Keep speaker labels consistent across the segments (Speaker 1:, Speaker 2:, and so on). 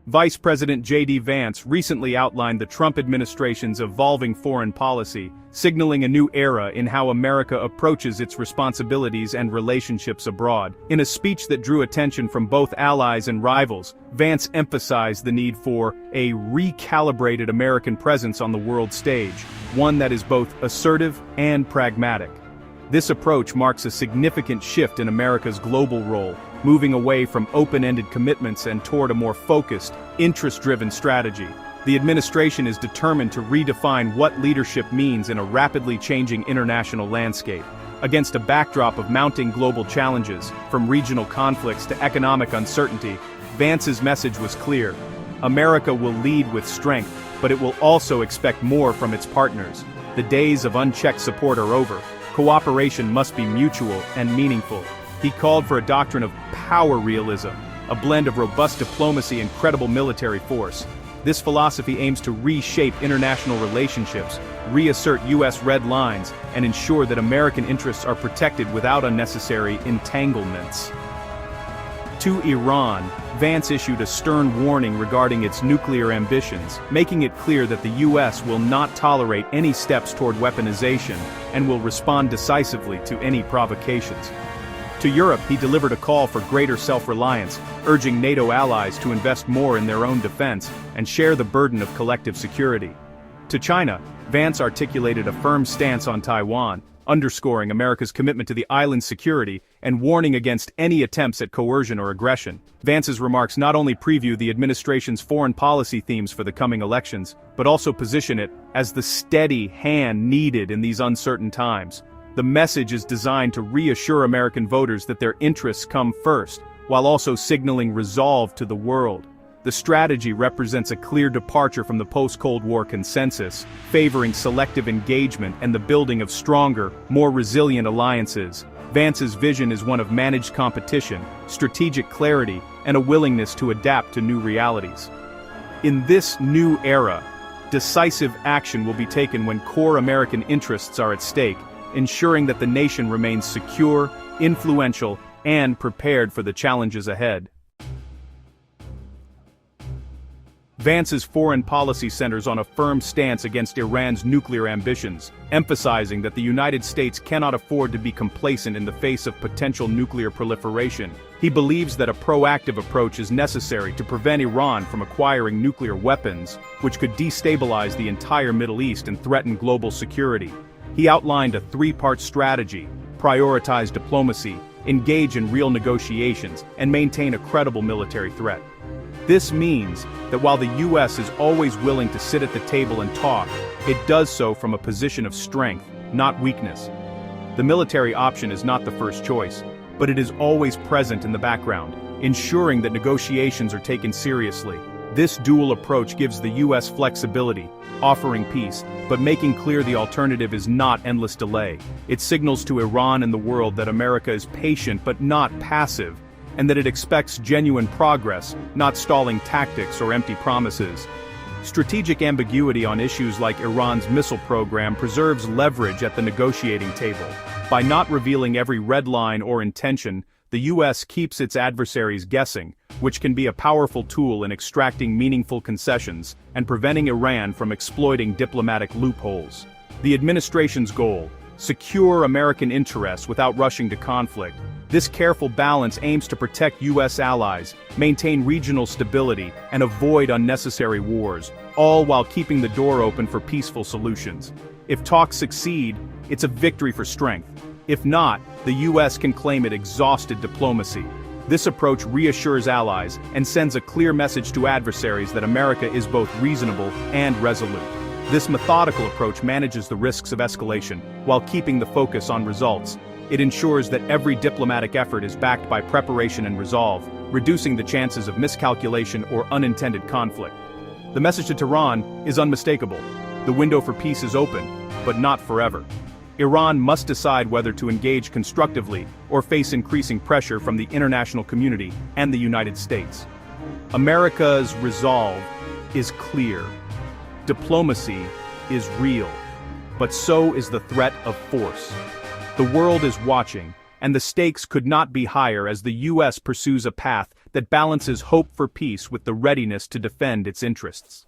Speaker 1: Vice President JD Vance recently outlined the Trump administration's evolving foreign policy, signaling a new era in how America approaches its responsibilities and relationships abroad. In a speech that drew attention from both allies and rivals, Vance emphasized the need for a recalibrated American presence on the world stage, one that is both assertive and pragmatic. This approach marks a significant shift in America's global role, moving away from open-ended commitments and toward a more focused, interest-driven strategy. The administration is determined to redefine what leadership means in a rapidly changing international landscape. Against a backdrop of mounting global challenges, from regional conflicts to economic uncertainty, Vance's message was clear. America will lead with strength, but it will also expect more from its partners. The days of unchecked support are over. Cooperation must be mutual and meaningful. He called for a doctrine of power realism, a blend of robust diplomacy and credible military force. This philosophy aims to reshape international relationships, reassert U.S. red lines, and ensure that American interests are protected without unnecessary entanglements. To Iran, Vance issued a stern warning regarding its nuclear ambitions, making it clear that the U.S. will not tolerate any steps toward weaponization and will respond decisively to any provocations. To Europe, he delivered a call for greater self-reliance, urging NATO allies to invest more in their own defense and share the burden of collective security. To China, Vance articulated a firm stance on Taiwan, underscoring America's commitment to the island's security and warning against any attempts at coercion or aggression. Vance's remarks not only preview the administration's foreign policy themes for the coming elections, but also position it as the steady hand needed in these uncertain times. The message is designed to reassure American voters that their interests come first, while also signaling resolve to the world. The strategy represents a clear departure from the post-Cold War consensus, favoring selective engagement and the building of stronger, more resilient alliances. Vance's vision is one of managed competition, strategic clarity, and a willingness to adapt to new realities. In this new era, decisive action will be taken when core American interests are at stake, ensuring that the nation remains secure, influential, and prepared for the challenges ahead. Vance's foreign policy centers on a firm stance against Iran's nuclear ambitions, emphasizing that the United States cannot afford to be complacent in the face of potential nuclear proliferation. He believes that a proactive approach is necessary to prevent Iran from acquiring nuclear weapons, which could destabilize the entire Middle East and threaten global security. He outlined a three-part strategy: prioritize diplomacy, engage in real negotiations, and maintain a credible military threat. This means that while the U.S. is always willing to sit at the table and talk, it does so from a position of strength, not weakness. The military option is not the first choice, but it is always present in the background, ensuring that negotiations are taken seriously. This dual approach gives the U.S. flexibility, offering peace, but making clear the alternative is not endless delay. It signals to Iran and the world that America is patient but not passive, and that it expects genuine progress, not stalling tactics or empty promises. Strategic ambiguity on issues like Iran's missile program preserves leverage at the negotiating table. By not revealing every red line or intention, the U.S. keeps its adversaries guessing, which can be a powerful tool in extracting meaningful concessions and preventing Iran from exploiting diplomatic loopholes. The administration's goal: secure American interests without rushing to conflict. This careful balance aims to protect U.S. allies, maintain regional stability, and avoid unnecessary wars, all while keeping the door open for peaceful solutions. If talks succeed, it's a victory for strength. If not, the U.S. can claim it exhausted diplomacy. This approach reassures allies and sends a clear message to adversaries that America is both reasonable and resolute. This methodical approach manages the risks of escalation, while keeping the focus on results. It ensures that every diplomatic effort is backed by preparation and resolve, reducing the chances of miscalculation or unintended conflict. The message to Tehran is unmistakable. The window for peace is open, but not forever. Iran must decide whether to engage constructively or face increasing pressure from the international community and the United States. America's resolve is clear. Diplomacy is real, but so is the threat of force. The world is watching, and the stakes could not be higher as the U.S. pursues a path that balances hope for peace with the readiness to defend its interests.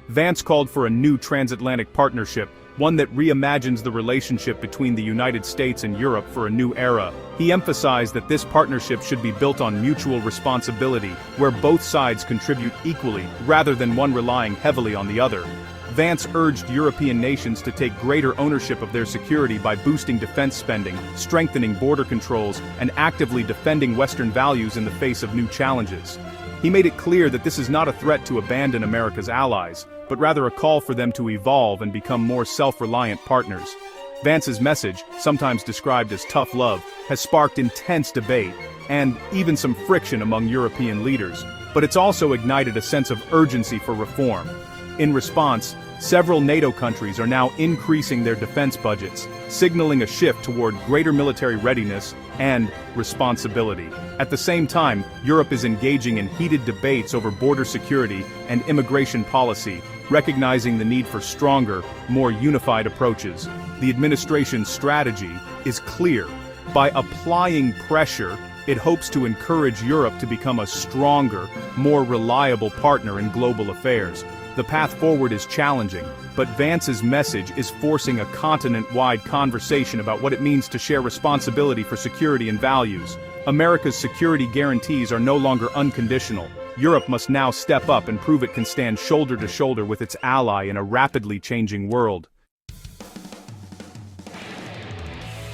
Speaker 1: Vance called for a new transatlantic partnership, one that reimagines the relationship between the United States and Europe for a new era. He emphasized that this partnership should be built on mutual responsibility, where both sides contribute equally, rather than one relying heavily on the other. Vance urged European nations to take greater ownership of their security by boosting defense spending, strengthening border controls, and actively defending Western values in the face of new challenges. He made it clear that this is not a threat to abandon America's allies, but rather a call for them to evolve and become more self-reliant partners. Vance's message, sometimes described as tough love, has sparked intense debate, and even some friction among European leaders, but it's also ignited a sense of urgency for reform. In response, several NATO countries are now increasing their defense budgets, signaling a shift toward greater military readiness and responsibility. At the same time, Europe is engaging in heated debates over border security and immigration policy, recognizing the need for stronger, more unified approaches. The administration's strategy is clear. By applying pressure, it hopes to encourage Europe to become a stronger, more reliable partner in global affairs. The path forward is challenging, but Vance's message is forcing a continent-wide conversation about what it means to share responsibility for security and values. America's security guarantees are no longer unconditional. Europe must now step up and prove it can stand shoulder to shoulder with its ally in a rapidly changing world.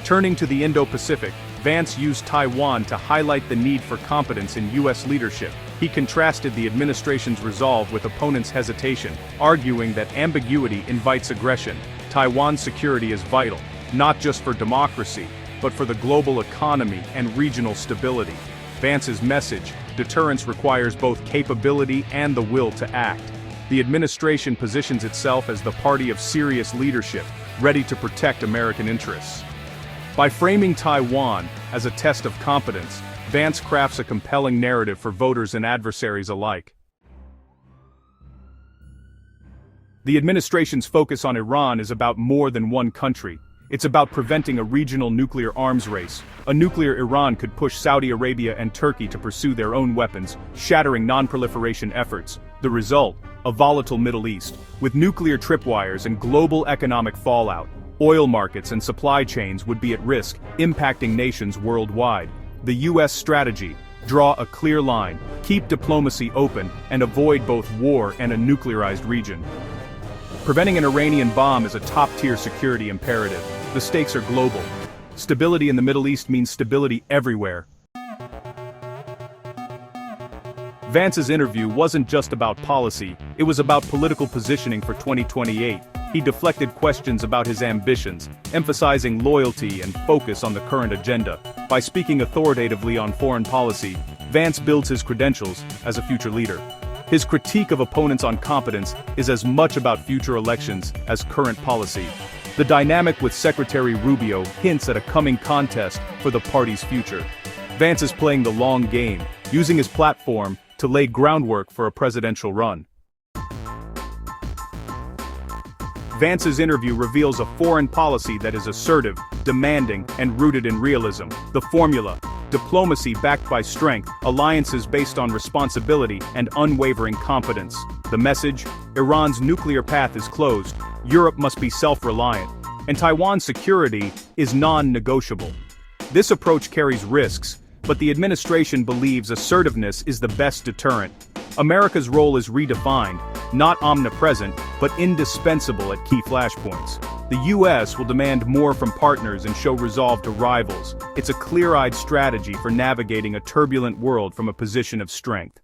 Speaker 1: Turning to the Indo-Pacific, Vance used Taiwan to highlight the need for competence in U.S. leadership. He contrasted the administration's resolve with opponents' hesitation, arguing that ambiguity invites aggression. Taiwan's security is vital, not just for democracy, but for the global economy and regional stability. Vance's message, deterrence requires both capability and the will to act. The administration positions itself as the party of serious leadership, ready to protect American interests. By framing Taiwan as a test of competence, Vance crafts a compelling narrative for voters and adversaries alike. The administration's focus on Iran is about more than one country. It's about preventing a regional nuclear arms race. A nuclear Iran could push Saudi Arabia and Turkey to pursue their own weapons, shattering non-proliferation efforts. The result, a volatile Middle East, with nuclear tripwires and global economic fallout. Oil markets and supply chains would be at risk, impacting nations worldwide. The U.S. strategy: draw a clear line, keep diplomacy open, and avoid both war and a nuclearized region. Preventing an Iranian bomb is a top-tier security imperative. The stakes are global. Stability in the Middle East means stability everywhere. Vance's interview wasn't just about policy, it was about political positioning for 2028. He deflected questions about his ambitions, emphasizing loyalty and focus on the current agenda. By speaking authoritatively on foreign policy, Vance builds his credentials as a future leader. His critique of opponents on competence is as much about future elections as current policy. The dynamic with Secretary Rubio hints at a coming contest for the party's future. Vance is playing the long game, using his platform to lay groundwork for a presidential run. Vance's interview reveals a foreign policy that is assertive, demanding, and rooted in realism. The formula: diplomacy backed by strength, alliances based on responsibility, and unwavering competence. The message: Iran's nuclear path is closed, Europe must be self-reliant, and Taiwan's security is non-negotiable. This approach carries risks, but the administration believes assertiveness is the best deterrent. America's role is redefined, not omnipresent, but indispensable at key flashpoints. The U.S. will demand more from partners and show resolve to rivals. It's a clear-eyed strategy for navigating a turbulent world from a position of strength.